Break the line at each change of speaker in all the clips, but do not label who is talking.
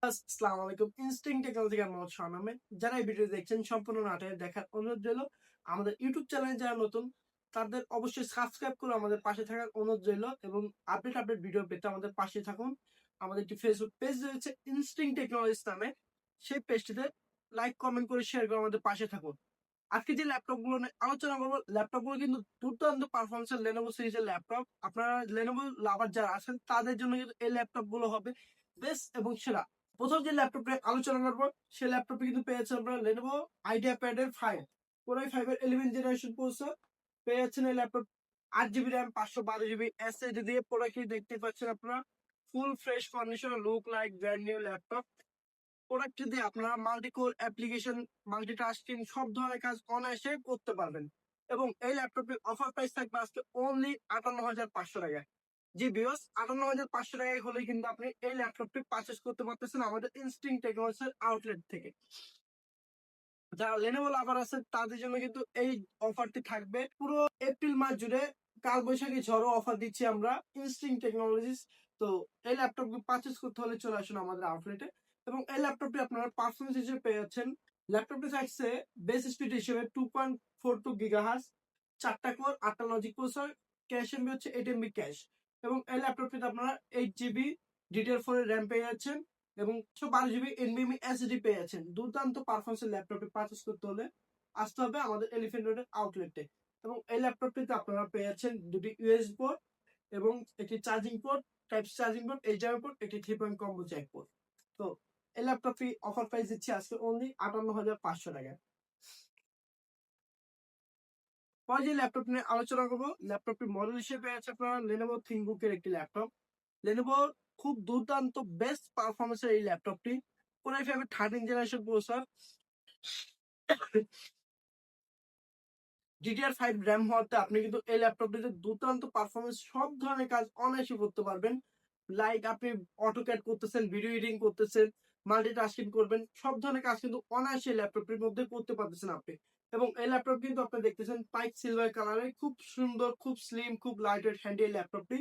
আসসালামু আলাইকুম। Instinct technology থেকে মোহাম্মদ শাহান আহমেদ। যারা এই ভিডিও দেখছেন সম্পূর্ণ নাটক দেখার অনুরোধ রইল। আমাদের ইউটিউব চ্যানেলে যারা নতুন তাদের অবশ্যই সাবস্ক্রাইব করে আমাদের পাশে থাকার অনুরোধ রইল এবং আপডেট ভিডিও পেতে আমাদের পাশে থাকুন। আমাদের একটি ফেসবুক পেজ রয়েছে ইনস্টিং টেকনোলজিস নামে, সেই পেজটিতে লাইক কমেন্ট করে শেয়ার করে আমাদের পাশে থাকুন। আজকে যে ল্যাপটপ গুলো নিয়ে আলোচনা করবো, ল্যাপটপ গুলো কিন্তু দুর্দান্ত পারফরমেন্সের লেনোভো সিরিজের ল্যাপটপ। আপনারা লেনোভো লাভার যারা আছেন তাদের জন্য কিন্তু এই ল্যাপটপ গুলো হবে বেস্ট এবং সেরা। প্রথম যে ল্যাপটপে আলোচনা করবো সেই ল্যাপটপে কিন্তু পেয়েছে আমরা লেনোভো আইডিয়া প্যাডের 5 কোরাই 5 এর 11 জেনারেশন প্রসেসর পেয়ে যাচ্ছেন। এই laptop 8 GB RAM 512 GB SSD দিয়ে প্রোডাক্ট দেখতে পাচ্ছেন আপনারা। Full fresh condition, look like brand new laptop. Product দিয়ে আপনারা মাল্টিকোর অ্যাপ্লিকেশন, মাল্টিটাস্কিং সব ধরনের কাজ অনায়াসে করতে পারবেন। এবং এই ল্যাপটপটির অফার প্রাইস থাকবে আজকে অনলি 58,500 টাকায়। জি ভিউয়ার্স, 58,500 টাকায় হলে কিন্তু আপনি এই ল্যাপটপটি পারচেস করতে পারতেছেন আমাদের ইনস্টিং টেকনোলজির আউটলেট থেকে। যারা লেনোভো লাভার আছে তাদের জন্য কিন্তু এই অফারটি থাকবে পুরো এপ্রিল মাস জুড়ে। কাল বৈশাখী ঝড়ো অফার দিচ্ছি আমরা ইনস্টিং টেকনোলজিস। তো এই ল্যাপটপটি পারচেস করতে হলে চলে আসুন আমাদের আউটলেটে। এবং এই ল্যাপটপটি আপনারা পারফরমেন্স হিসেবে পেয়ে যাচ্ছেন। ল্যাপটপটি থাকছে বেস স্পিড হিসেবে 2.42 GHz, 4টা কোর, 8টা লজিক প্রসেসর, ক্যাশ এমবি হচ্ছে 8 MB ক্যাশ। এবং এই ল্যাপটপটিতে আপনারা 8 GB DDR4 এর র্যাম পেয়ে যাচ্ছেন এবং 112 GB NVMe SSD পেয়ে যাচ্ছেন। দুর্দান্ত পারফরমেন্সের ল্যাপটপটি পারচেস করতে হলে আসতে হবে আমাদের এলিফ্যান্ট রোডের আউটলেটে। এবং এই ল্যাপটপটিতে আপনারা পেয়ে যাচ্ছেন দুটি ইউএসবি পোর্ট এবং একটি charging port, type charging port, HDMI port, একটি 3 পয়েন্ট কম্বো জ্যাক পোর্ট। তো এই ল্যাপটপটি অফার প্রাইস দিচ্ছি আজকে অনলি 58,500 টাকায়। পরে যে ল্যাপটপ নিয়ে আলোচনা করবো, ল্যাপটপটি মডেল হিসেবে আছে আপনার লেনোভো থিংকবুকের একটি ল্যাপটপ। লেনোভো খুব দুর্দান্ত বেস্ট পারফরমেন্সের এই ল্যাপটপটি কোরাই 5 এর 13 জেনারেশন প্রসেসর, DDR5 র্যাম হওয়াতে আপনি কিন্তু এই ল্যাপটপটিতে দুর্দান্ত পারফরমেন্স সব ধরনের কাজ অনায়াসে করতে পারবেন। লাইক আপনি অটোক্যাড করতেছেন, ভিডিও এডিটিং করতেছেন, মাল্টিটাস্কিং করবেন, সব ধরনের কাজ কিন্তু অনায়াসে ল্যাপটপটির মধ্যে করতে পারতেছেন আপনি। এবং এই ল্যাপটপ কিন্তু আপনি দেখতেছেন পাইক সিলভার কালারে, খুব সুন্দর, খুব স্লিম, খুব লাইট ওয়েট হ্যান্ডি এই ল্যাপটপটি।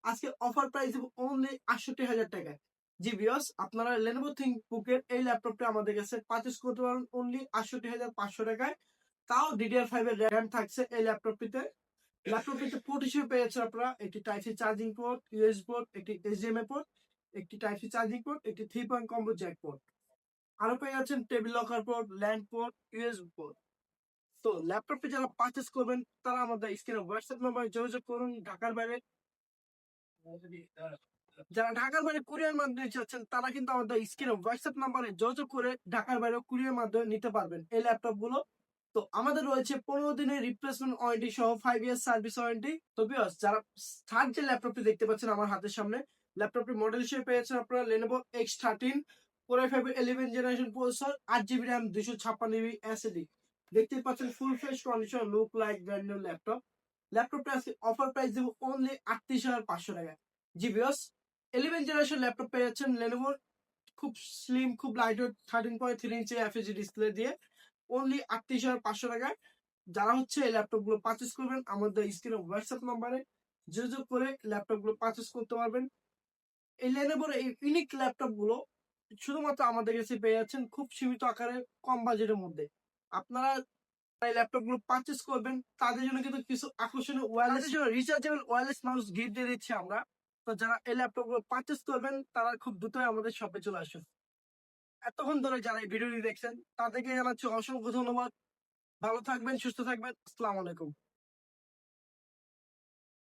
আজকে অফার প্রাইস দেবো অনলি 68,000 টাকায়। জি ভিউয়ার্স, আপনারা লেনোভো থিংকবুকের এই ল্যাপটপটি আমাদের কাছে পারচেস করতে পারেন অনলি 68,500 টাকায়। তাও DDR5 এর র্যাম থাকছে এই ল্যাপটপটিতে। ল্যাপটপটিতে পোর্ট হিসেবে পেয়েছে আপনারা একটি type C charging port, USB port, একটি এইচডিএমআই পোর্ট, একটি টাইপ সি চার্জিং পোর্ট, একটি 3 পয়েন্ট কম্বো জ্যাক পোর্ট। আরো পেয়ে যাচ্ছেন table locker port, land port, USB port. তো ল্যাপটপটি যারা পারচেস করবেন তারা আমাদের স্ক্রিনে হোয়াটসঅ্যাপ নাম্বারে যোগাযোগ করুন। যারা ঢাকার বাইরে কুরিয়ার মাধ্যমে চাচ্ছেন তারা কিন্তু আমাদের স্ক্রিনে হোয়াটসঅ্যাপ নাম্বারে যোগাযোগ করে ঢাকার বাইরে কুরিয়ার মাধ্যমে নিতে পারবেন এই ল্যাপটপ গুলো। তো আমাদের রয়েছে 15 দিনের রিপ্লেসমেন্ট ওয়ারেন্টি সহ 5 ইয়ার সার্ভিস ওয়ারেন্টি। তো ভিউয়ার্স, যারা থার্ড যে ল্যাপটপটি দেখতে পাচ্ছেন আমার হাতের সামনে, ল্যাপটপটি মডেল হিসেবে পেয়েছেন আপনারা লেনোভো X13 কোরাই 5 এর 11 generation processor, 8 GB RAM, 256 GB SSD. দেখতে পাচ্ছেন full fresh condition, look like brand new laptop. ল্যাপটপটা আজকে অফার প্রাইস দেবো অনলি 38,500 টাকায়। জি ভিউয়ার্স, 11 জেনারেশন ল্যাপটপ পেয়ে যাচ্ছেন লেনোভোর, খুব স্লিম, খুব লাইট ওয়েট, 13.3 ইঞ্চি এফএসডি ডিসপ্লে দিয়ে অনলি 38,500 টাকায়। যারা হচ্ছে এই ল্যাপটপ গুলো পারচেস করবেন আমাদের স্ক্রিনে হোয়াটসঅ্যাপ নাম্বারে যোগাযোগ করে ল্যাপটপ গুলো পারচেস করতে পারবেন। এই লেনোভোর এই ইউনিক ল্যাপটপ গুলো শুধুমাত্র আমাদের কাছে পেয়ে যাচ্ছেন খুব সীমিত আকারে, কম বাজেটের মধ্যে। আপনারা এই ল্যাপটপ গুলো পারচেস করবেন তাদের জন্য কিন্তু কিছু আকর্ষণীয় wireless rechargeable wireless mouse gift দিয়ে দিচ্ছি আমরা। তো যারা এই ল্যাপটপ গুলো পারচেস করবেন তারা খুব দ্রুতই আমাদের শপে চলে আসুন। এতক্ষণ ধরে যারা এই ভিডিওটি দেখছেন তাদেরকে জানাচ্ছি অসংখ্য ধন্যবাদ। ভালো থাকবেন, সুস্থ থাকবেন। আসসালামু আলাইকুম।